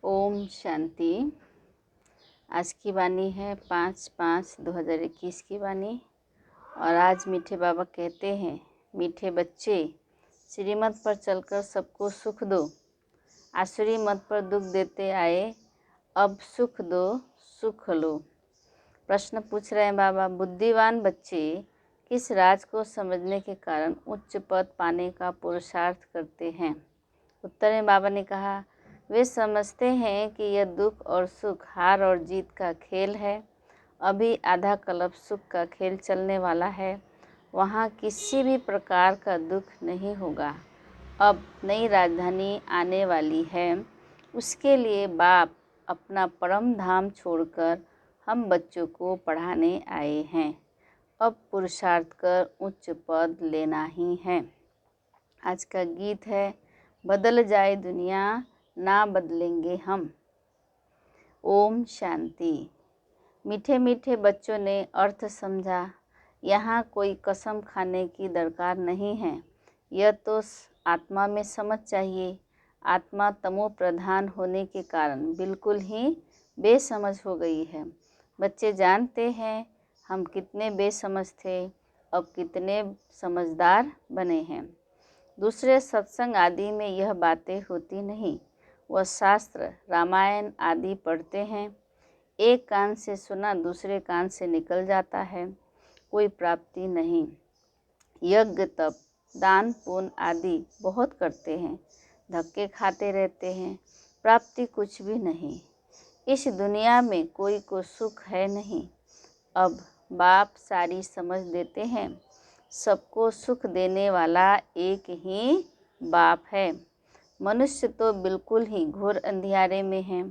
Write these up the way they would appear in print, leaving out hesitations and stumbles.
ओम शांति। आज की वाणी है 5/5/2021 की वाणी। और आज मीठे बाबा कहते हैं, मीठे बच्चे, श्रीमत पर चलकर सबको सुख दो। आसुरी मत पर दुख देते आए, अब सुख दो, सुख लो। प्रश्न पूछ रहे हैं बाबा, बुद्धिमान बच्चे किस राज को समझने के कारण उच्च पद पाने का पुरुषार्थ करते हैं? उत्तर में बाबा ने कहा, वे समझते हैं कि यह दुख और सुख, हार और जीत का खेल है। अभी आधा कल्प सुख का खेल चलने वाला है, वहाँ किसी भी प्रकार का दुख नहीं होगा। अब नई राजधानी आने वाली है, उसके लिए बाप अपना परम धाम छोड़कर हम बच्चों को पढ़ाने आए हैं। अब पुरुषार्थ कर उच्च पद लेना ही है। आज का गीत है, बदल जाए दुनिया ना बदलेंगे हम। ओम शांति। मीठे मीठे बच्चों ने अर्थ समझा। यहाँ कोई कसम खाने की दरकार नहीं है। यह तो आत्मा में समझ चाहिए। आत्मा तमो प्रधान होने के कारण बिल्कुल ही बेसमझ हो गई है। बच्चे जानते हैं हम कितने बेसमझ थे, अब कितने समझदार बने हैं। दूसरे सत्संग आदि में यह बातें होती नहीं। वह शास्त्र रामायण आदि पढ़ते हैं, एक कान से सुना दूसरे कान से निकल जाता है, कोई प्राप्ति नहीं। यज्ञ तप दान पुण्य आदि बहुत करते हैं, धक्के खाते रहते हैं, प्राप्ति कुछ भी नहीं। इस दुनिया में कोई को सुख है नहीं। अब बाप सारी समझ देते हैं, सबको सुख देने वाला एक ही बाप है। मनुष्य तो बिल्कुल ही घोर अंधियारे में हैं।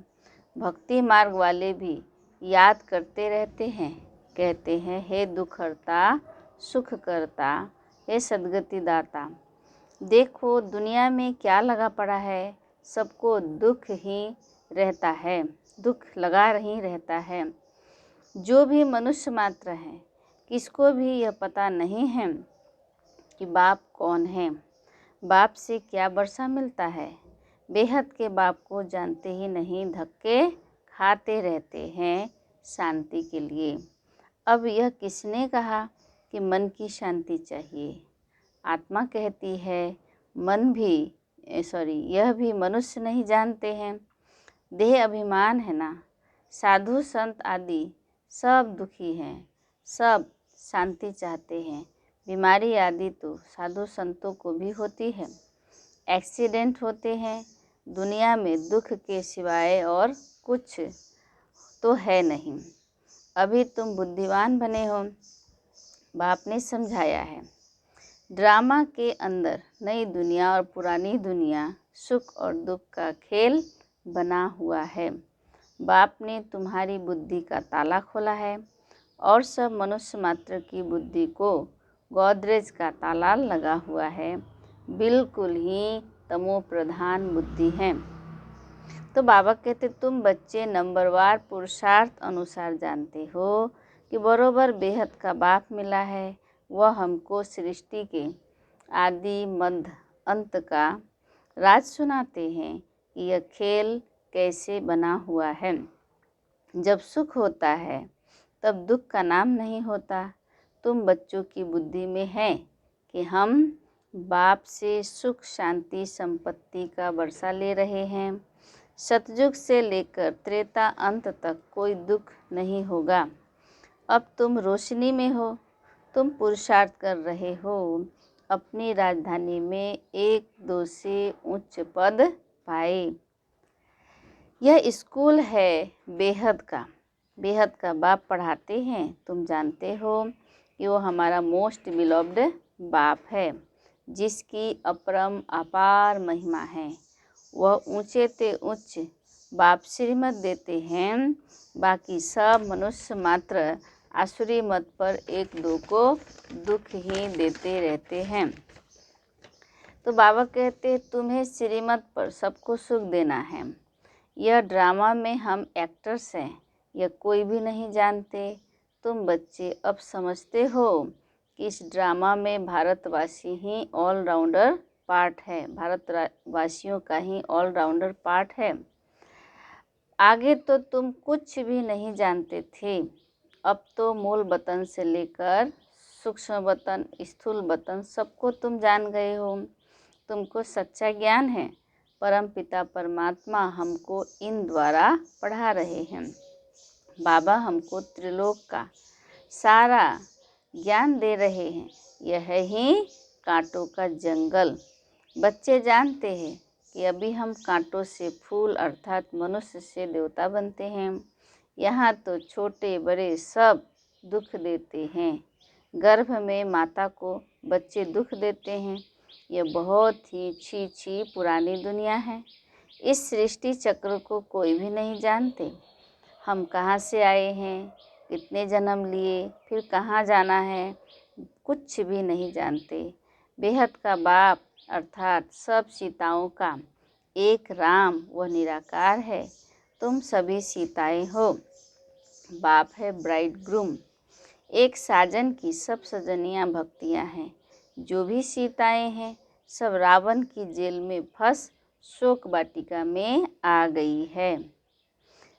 भक्ति मार्ग वाले भी याद करते रहते हैं, कहते हैं, हे दुखहर्ता सुख करता, हे सद्गति दाता। देखो दुनिया में क्या लगा पड़ा है, सबको दुख ही रहता है, दुख लगा ही रहता है। जो भी मनुष्य मात्र हैं, किसको भी यह पता नहीं है कि बाप कौन है, बाप से क्या वर्षा मिलता है। बेहद के बाप को जानते ही नहीं, धक्के खाते रहते हैं शांति के लिए। अब यह किसने कहा कि मन की शांति चाहिए? आत्मा कहती है, यह भी मनुष्य नहीं जानते हैं। देह अभिमान है ना। साधु संत आदि सब दुखी हैं, सब शांति चाहते हैं। बीमारी आदि तो साधु संतों को भी होती है, एक्सीडेंट होते हैं। दुनिया में दुख के सिवाय और कुछ तो है नहीं। अभी तुम बुद्धिमान बने हो, बाप ने समझाया है। ड्रामा के अंदर नई दुनिया और पुरानी दुनिया, सुख और दुख का खेल बना हुआ है। बाप ने तुम्हारी बुद्धि का ताला खोला है और सब मनुष्य मात्र की बुद्धि को गोदरेज का ताला लगा हुआ है। बिल्कुल ही तमो प्रधान बुद्धि है। तो बाबा कहते, तुम बच्चे नंबरवार पुरुषार्थ अनुसार जानते हो कि बरोबर बेहद का बाप मिला है। वह हमको सृष्टि के आदि मध्य अंत का राज सुनाते हैं कि यह खेल कैसे बना हुआ है। जब सुख होता है तब दुख का नाम नहीं होता। तुम बच्चों की बुद्धि में है कि हम बाप से सुख शांति संपत्ति का वर्षा ले रहे हैं। सतयुग से लेकर त्रेता अंत तक कोई दुख नहीं होगा। अब तुम रोशनी में हो, तुम पुरुषार्थ कर रहे हो अपनी राजधानी में 1-2 से उच्च पद पाए। यह स्कूल है बेहद का बाप पढ़ाते हैं। तुम जानते हो कि वो हमारा मोस्ट बिलोव्ड बाप है, जिसकी अपरम अपार महिमा है। वह ऊंचे ते उच्च बाप श्रीमत देते हैं। बाकी सब मनुष्य मात्र आसुरी मत पर 1-2 को दुख ही देते रहते हैं। तो बाबा कहते, तुम्हें श्रीमत पर सबको सुख देना है। यह ड्रामा में हम एक्टर्स हैं, यह कोई भी नहीं जानते। तुम बच्चे अब समझते हो कि इस ड्रामा में भारतवासी ही ऑलराउंडर पार्ट है, भारतवासियों का ही ऑलराउंडर पार्ट है। आगे तो तुम कुछ भी नहीं जानते थे, अब तो मूल वतन से लेकर सूक्ष्म वतन, स्थूल वतन सबको तुम जान गए हो। तुमको सच्चा ज्ञान है। परम पिता परमात्मा हमको इन द्वारा पढ़ा रहे हैं। बाबा हमको त्रिलोक का सारा ज्ञान दे रहे हैं। यह ही कांटों का जंगल। बच्चे जानते हैं कि अभी हम कांटों से फूल अर्थात मनुष्य से देवता बनते हैं। यहाँ तो छोटे बड़े सब दुख देते हैं। गर्भ में माता को बच्चे दुख देते हैं। यह बहुत ही छी पुरानी दुनिया है। इस सृष्टि चक्र को कोई भी नहीं जानते। हम कहाँ से आए हैं, कितने जन्म लिए, फिर कहाँ जाना है, कुछ भी नहीं जानते। बेहद का बाप अर्थात सब सीताओं का एक राम वह निराकार है। तुम सभी सीताएं हो। बाप है ब्राइड ग्रूम। एक साजन की सब सजनियाँ भक्तियाँ हैं। जो भी सीताएं हैं सब रावण की जेल में फंस शोक वाटिका में आ गई है।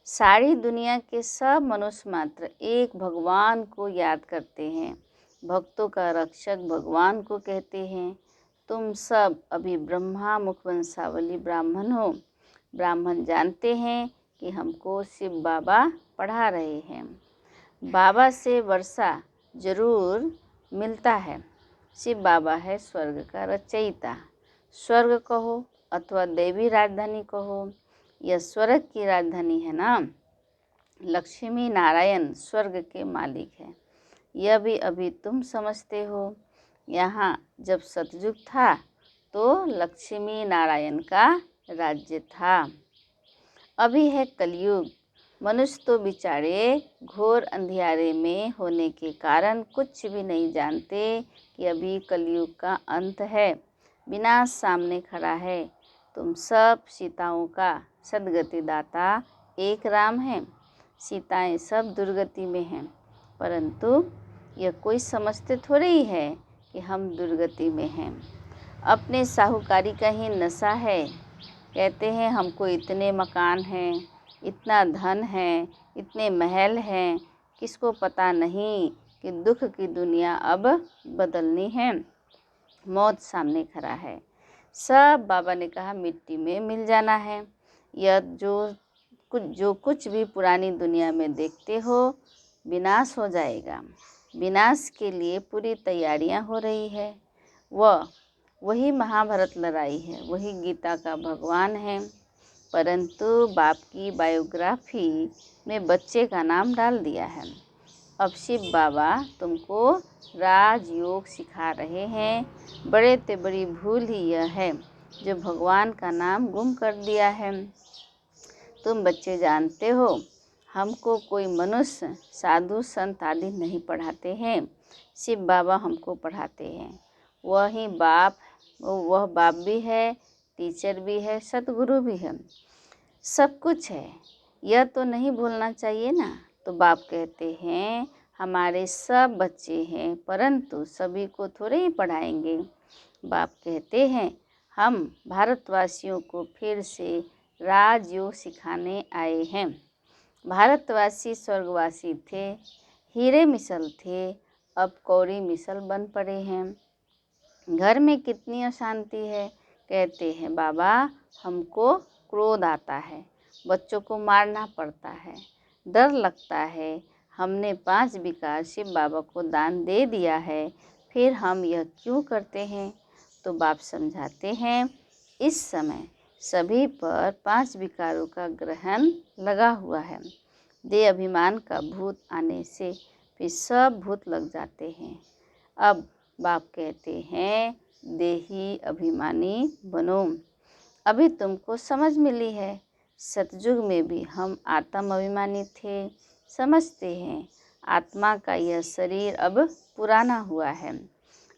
सारी दुनिया के सब मनुष्य मात्र एक भगवान को याद करते हैं। भक्तों का रक्षक भगवान को कहते हैं। तुम सब अभी ब्रह्मा मुखवंशावली ब्राह्मण हो। ब्राह्मण जानते हैं कि हमको शिव बाबा पढ़ा रहे हैं। बाबा से वर्षा जरूर मिलता है। शिव बाबा है स्वर्ग का रचयिता। स्वर्ग कहो अथवा देवी राजधानी कहो, यह स्वर्ग की राजधानी है ना। लक्ष्मी नारायण स्वर्ग के मालिक है। यह भी अभी तुम समझते हो। यहाँ जब सतयुग था तो लक्ष्मी नारायण का राज्य था। अभी है कलयुग। मनुष्य तो बेचारे घोर अंधियारे में होने के कारण कुछ भी नहीं जानते कि अभी कलयुग का अंत है। विनाश सामने खड़ा है। तुम सब सीताओं का सद्गति दाता एक राम है। सीताएं सब दुर्गति में हैं, परंतु यह कोई समझते थोड़े ही है कि हम दुर्गति में हैं। अपने साहूकारी का ही नशा है। कहते हैं हमको इतने मकान हैं, इतना धन है, इतने महल हैं। किसको पता नहीं कि दुख की दुनिया अब बदलनी है। मौत सामने खड़ा है। सब बाबा ने कहा मिट्टी में मिल जाना है। यह जो कुछ भी पुरानी दुनिया में देखते हो विनाश हो जाएगा। विनाश के लिए पूरी तैयारियां हो रही है। वही महाभारत लड़ाई है, वही गीता का भगवान है। परंतु बाप की बायोग्राफी में बच्चे का नाम डाल दिया है। अब शिव बाबा तुमको राजयोग सिखा रहे हैं। बड़े ते बड़ी भूल ही यह है जो भगवान का नाम गुम कर दिया है। तुम बच्चे जानते हो हमको कोई मनुष्य साधु संत आदि नहीं पढ़ाते हैं। शिव बाबा हमको पढ़ाते हैं। वह बाप भी है, टीचर भी है, सतगुरु भी है, सब कुछ है। यह तो नहीं भूलना चाहिए ना। तो बाप कहते हैं हमारे सब बच्चे हैं, परंतु सभी को थोड़े ही पढ़ाएंगे। बाप कहते हैं हम भारतवासियों को फिर से राजयोग सिखाने आए हैं। भारतवासी स्वर्गवासी थे, हीरे मिसल थे, अब कौड़ी मिसल बन पड़े हैं। घर में कितनी अशांति है। कहते हैं बाबा हमको क्रोध आता है, बच्चों को मारना पड़ता है, डर लगता है। हमने 5 विकार शिव बाबा को दान दे दिया है, फिर हम यह क्यों करते हैं। तो बाप समझाते हैं इस समय सभी पर 5 विकारों का ग्रहण लगा हुआ है। देह अभिमान का भूत आने से फिर सब भूत लग जाते हैं। अब बाप कहते हैं देही अभिमानी बनो। अभी तुमको समझ मिली है। सतयुग में भी हम आत्म अभिमानी थे। समझते हैं आत्मा का यह शरीर अब पुराना हुआ है,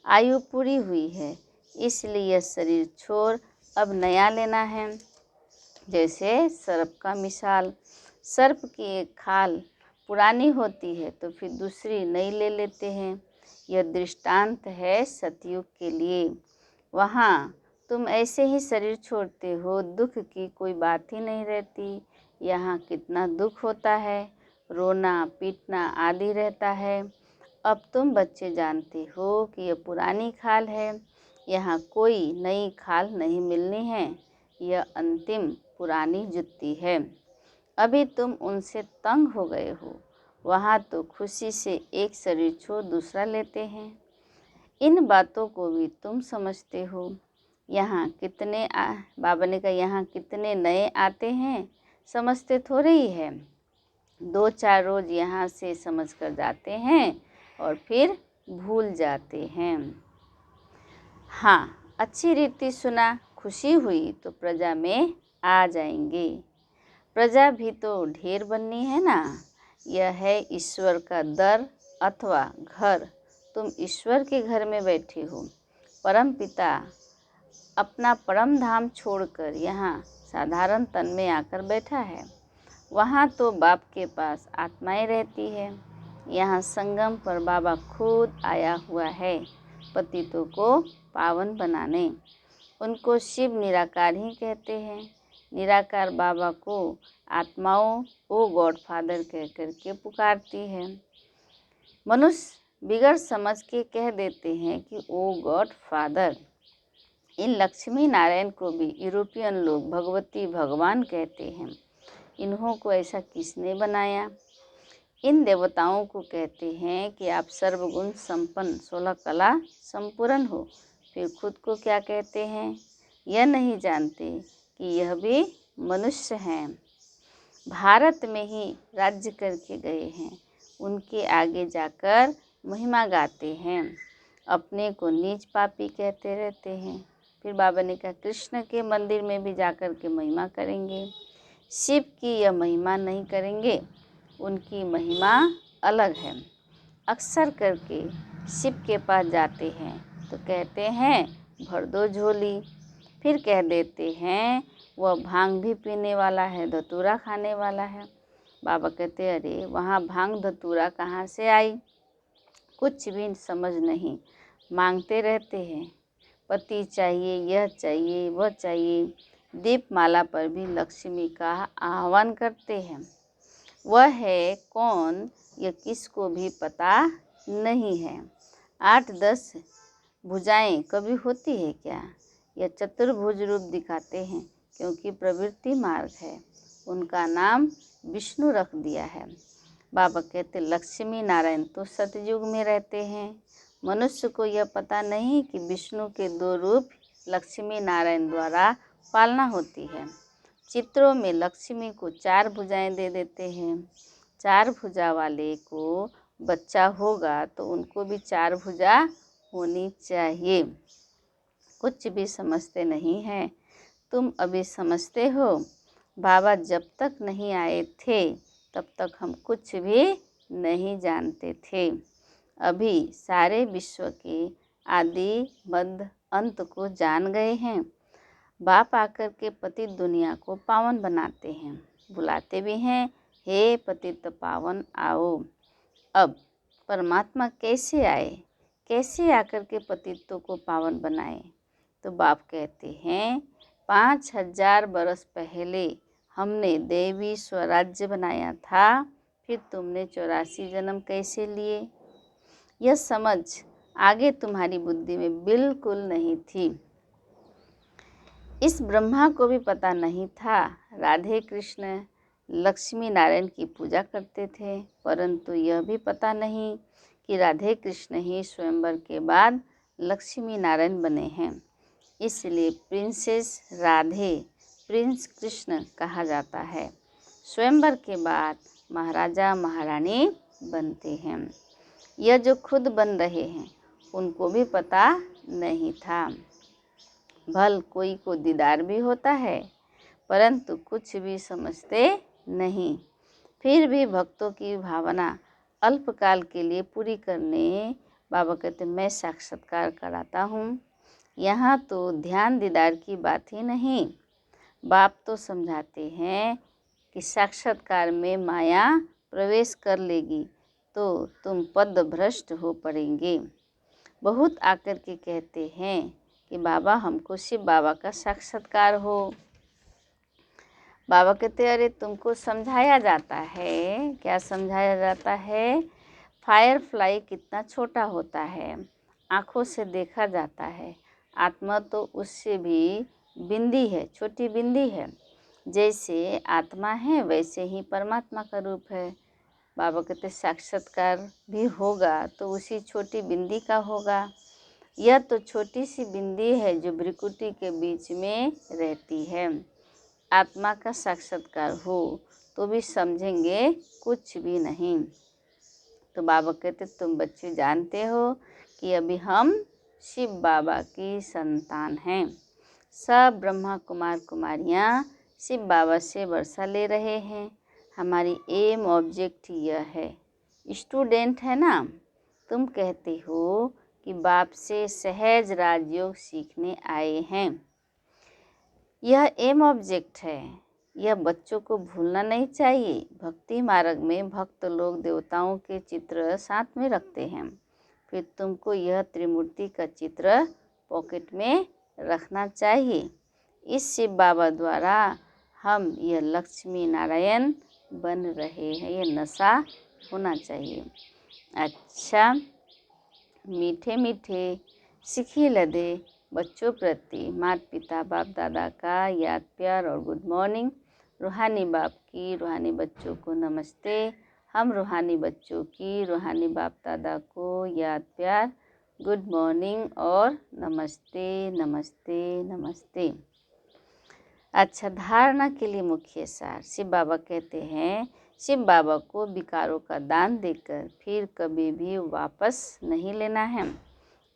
आयु पूरी हुई है, इसलिए यह शरीर छोड़ अब नया लेना है। जैसे सर्प का मिसाल, सर्प की एक खाल पुरानी होती है तो फिर दूसरी नई ले लेते हैं। यह दृष्टांत है सतयुग के लिए। वहाँ तुम ऐसे ही शरीर छोड़ते हो, दुख की कोई बात ही नहीं रहती। यहाँ कितना दुख होता है, रोना पीटना आदि रहता है। अब तुम बच्चे जानते हो कि यह पुरानी खाल है, यहाँ कोई नई खाल नहीं मिलनी है। यह अंतिम पुरानी जुत्ती है। अभी तुम उनसे तंग हो गए हो। वहाँ तो खुशी से एक शरीर छोड़ दूसरा लेते हैं। इन बातों को भी तुम समझते हो। यहाँ कितने बाबा ने कहा, यहाँ कितने नए आते हैं, समझते थोड़े ही है। 2-4 रोज़ यहाँ से समझ कर जाते हैं और फिर भूल जाते हैं। हाँ, अच्छी रीति सुना, खुशी हुई तो प्रजा में आ जाएंगे। प्रजा भी तो ढेर बननी है ना। यह है ईश्वर का दर अथवा घर। तुम ईश्वर के घर में बैठे हो। परम पिता अपना परम धाम छोड़कर यहाँ साधारण तन में आकर बैठा है। वहाँ तो बाप के पास आत्माएं रहती है। यहाँ संगम पर बाबा खुद आया हुआ है, पतितों को पावन बनाने। उनको शिव निराकार ही कहते हैं। निराकार बाबा को आत्माओं ओ गॉड फादर कह कर के पुकारती है। मनुष्य बिगड़ समझ के कह देते हैं कि ओ गॉड फादर। इन लक्ष्मी नारायण को भी यूरोपियन लोग भगवती भगवान कहते हैं। इन्हों को ऐसा किसने बनाया? इन देवताओं को कहते हैं कि आप सर्वगुण संपन्न 16 कला संपूर्ण हो। फिर खुद को क्या कहते हैं? यह नहीं जानते कि यह भी मनुष्य हैं। भारत में ही राज्य करके गए हैं। उनके आगे जाकर महिमा गाते हैं। अपने को नीच पापी कहते रहते हैं। फिर बाबा ने कहा, कृष्ण के मंदिर में भी जाकर के महिमा करेंगे। शिव की यह महिमा नहीं करेंगे, उनकी महिमा अलग है। अक्सर करके शिव के पास जाते हैं तो कहते हैं भर दो झोली। फिर कह देते हैं वह भांग भी पीने वाला है, धतूरा खाने वाला है। बाबा कहते अरे वहाँ भांग धतूरा कहाँ से आई? कुछ भी समझ नहीं, मांगते रहते हैं। पति चाहिए, यह चाहिए, वह चाहिए। दीपमाला पर भी लक्ष्मी का आह्वान करते हैं। वह है कौन यह किसको भी पता नहीं है। 8-10 भुजाएं कभी होती है क्या? यह चतुर्भुज रूप दिखाते हैं क्योंकि प्रवृत्ति मार्ग है। उनका नाम विष्णु रख दिया है। बाबा कहते लक्ष्मी नारायण तो सतयुग में रहते हैं। मनुष्य को यह पता नहीं कि विष्णु के 2 रूप लक्ष्मी नारायण द्वारा पालना होती है। चित्रों में लक्ष्मी को 4 भुजाएं दे देते हैं। 4 भुजा वाले को बच्चा होगा तो उनको भी 4 भुजा होनी चाहिए। कुछ भी समझते नहीं हैं। तुम अभी समझते हो। बाबा जब तक नहीं आए थे तब तक हम कुछ भी नहीं जानते थे। अभी सारे विश्व के आदि मध्य अंत को जान गए हैं। बाप आकर के पतित दुनिया को पावन बनाते हैं, बुलाते भी हैं, हे पतित पावन आओ। अब परमात्मा कैसे आए, कैसे आकर के पतितों को पावन बनाए? तो बाप कहते हैं 5000 बरस पहले हमने देवी स्वराज्य बनाया था। फिर तुमने 84 जन्म कैसे लिए? यह समझ आगे तुम्हारी बुद्धि में बिल्कुल नहीं थी। इस ब्रह्मा को भी पता नहीं था। राधे कृष्ण लक्ष्मी नारायण की पूजा करते थे, परंतु यह भी पता नहीं कि राधे कृष्ण ही स्वयंवर के बाद लक्ष्मी नारायण बने हैं। इसलिए प्रिंसेस राधे प्रिंस कृष्ण कहा जाता है। स्वयंवर के बाद महाराजा महारानी बनते हैं। यह जो खुद बन रहे हैं उनको भी पता नहीं था। भल कोई को दीदार भी होता है, परंतु कुछ भी समझते नहीं। फिर भी भक्तों की भावना अल्पकाल के लिए पूरी करने बाबा कहते मैं साक्षात्कार कराता हूँ। यहाँ तो ध्यान दीदार की बात ही नहीं। बाप तो समझाते हैं कि साक्षात्कार में माया प्रवेश कर लेगी तो तुम पद भ्रष्ट हो पड़ेंगे। बहुत आकर के कहते हैं कि कि बाबा हमको शिव बाबा का साक्षात्कार हो। बाबा कहते अरे तुमको समझाया जाता है। क्या समझाया जाता है? फायरफ्लाई कितना छोटा होता है, आँखों से देखा जाता है। आत्मा तो उससे भी बिंदी है, छोटी बिंदी है। जैसे आत्मा है वैसे ही परमात्मा का रूप है। बाबा कहते साक्षात्कार भी होगा तो उसी छोटी बिंदी का होगा। यह तो छोटी सी बिंदी है जो भ्रिकुटी के बीच में रहती है। आत्मा का साक्षात्कार हो तो भी समझेंगे कुछ भी नहीं। तो बाबा कहते तुम बच्चे जानते हो कि अभी हम शिव बाबा की संतान हैं। सब ब्रह्मा कुमार कुमारियाँ शिव बाबा से वर्षा ले रहे हैं। हमारी एम ऑब्जेक्ट यह है। स्टूडेंट है ना, तुम कहते हो कि बाप से सहज राजयोग सीखने आए हैं। यह एम ऑब्जेक्ट है। यह बच्चों को भूलना नहीं चाहिए। भक्ति मार्ग में भक्त लोग देवताओं के चित्र साथ में रखते हैं। फिर तुमको यह त्रिमूर्ति का चित्र पॉकेट में रखना चाहिए। इस शिव बाबा द्वारा हम यह लक्ष्मी नारायण बन रहे हैं। यह नशा होना चाहिए। अच्छा, मीठे मीठे सिखी लदे बच्चों प्रति माता पिता बाप दादा का याद प्यार और गुड मॉर्निंग। रूहानी बाप की रूहानी बच्चों को नमस्ते। हम रूहानी बच्चों की रूहानी बाप दादा को याद प्यार, गुड मॉर्निंग और नमस्ते नमस्ते नमस्ते। अच्छा, धारणा के लिए मुख्य सार। शिव बाबा कहते हैं शिव बाबा को विकारों का दान देकर फिर कभी भी वापस नहीं लेना है।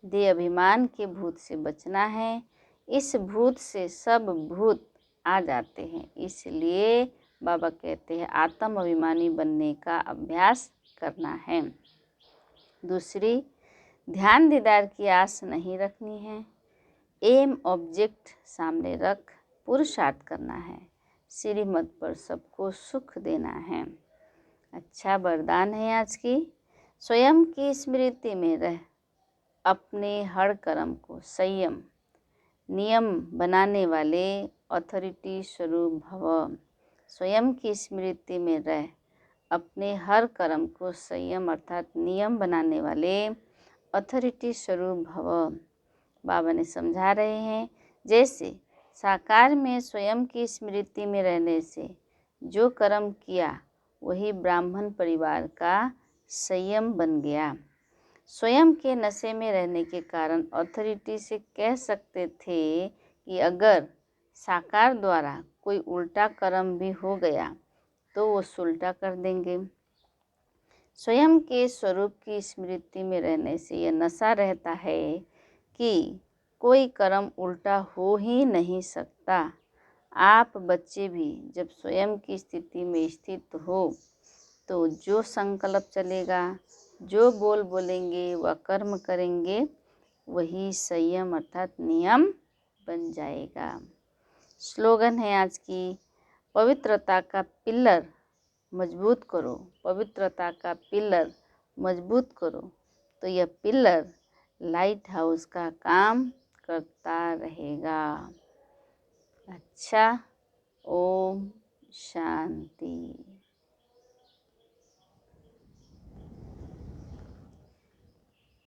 देह अभिमान के भूत से बचना है। इस भूत से सब भूत आ जाते हैं। इसलिए बाबा कहते हैं आत्म अभिमानी बनने का अभ्यास करना है। दूसरी, ध्यान दीदार की आस नहीं रखनी है। एम ऑब्जेक्ट सामने रख पुरुषार्थ करना है। श्रीमत पर सबको सुख देना है। अच्छा वरदान है आज की। स्वयं की स्मृति में रह अपने हर कर्म को संयम नियम बनाने वाले अथॉरिटी स्वरूप भव। स्वयं की स्मृति में रह अपने हर कर्म को संयम अर्थात नियम बनाने वाले अथॉरिटी स्वरूप भव। बाबा ने समझा रहे हैं जैसे साकार में स्वयं की स्मृति में रहने से जो कर्म किया वही ब्राह्मण परिवार का संयम बन गया। स्वयं के नशे में रहने के कारण अथॉरिटी से कह सकते थे कि अगर साकार द्वारा कोई उल्टा कर्म भी हो गया तो वो सुलटा कर देंगे। स्वयं के स्वरूप की स्मृति में रहने से यह नशा रहता है कि कोई कर्म उल्टा हो ही नहीं सकता। आप बच्चे भी जब स्वयं की स्थिति में स्थित हो तो जो संकल्प चलेगा, जो बोल बोलेंगे व कर्म करेंगे वही संयम अर्थात नियम बन जाएगा। स्लोगन है आज की, पवित्रता का पिलर मजबूत करो। पवित्रता का पिलर मजबूत करो तो यह पिलर लाइट हाउस का काम करता रहेगा। अच्छा, ओम शांति।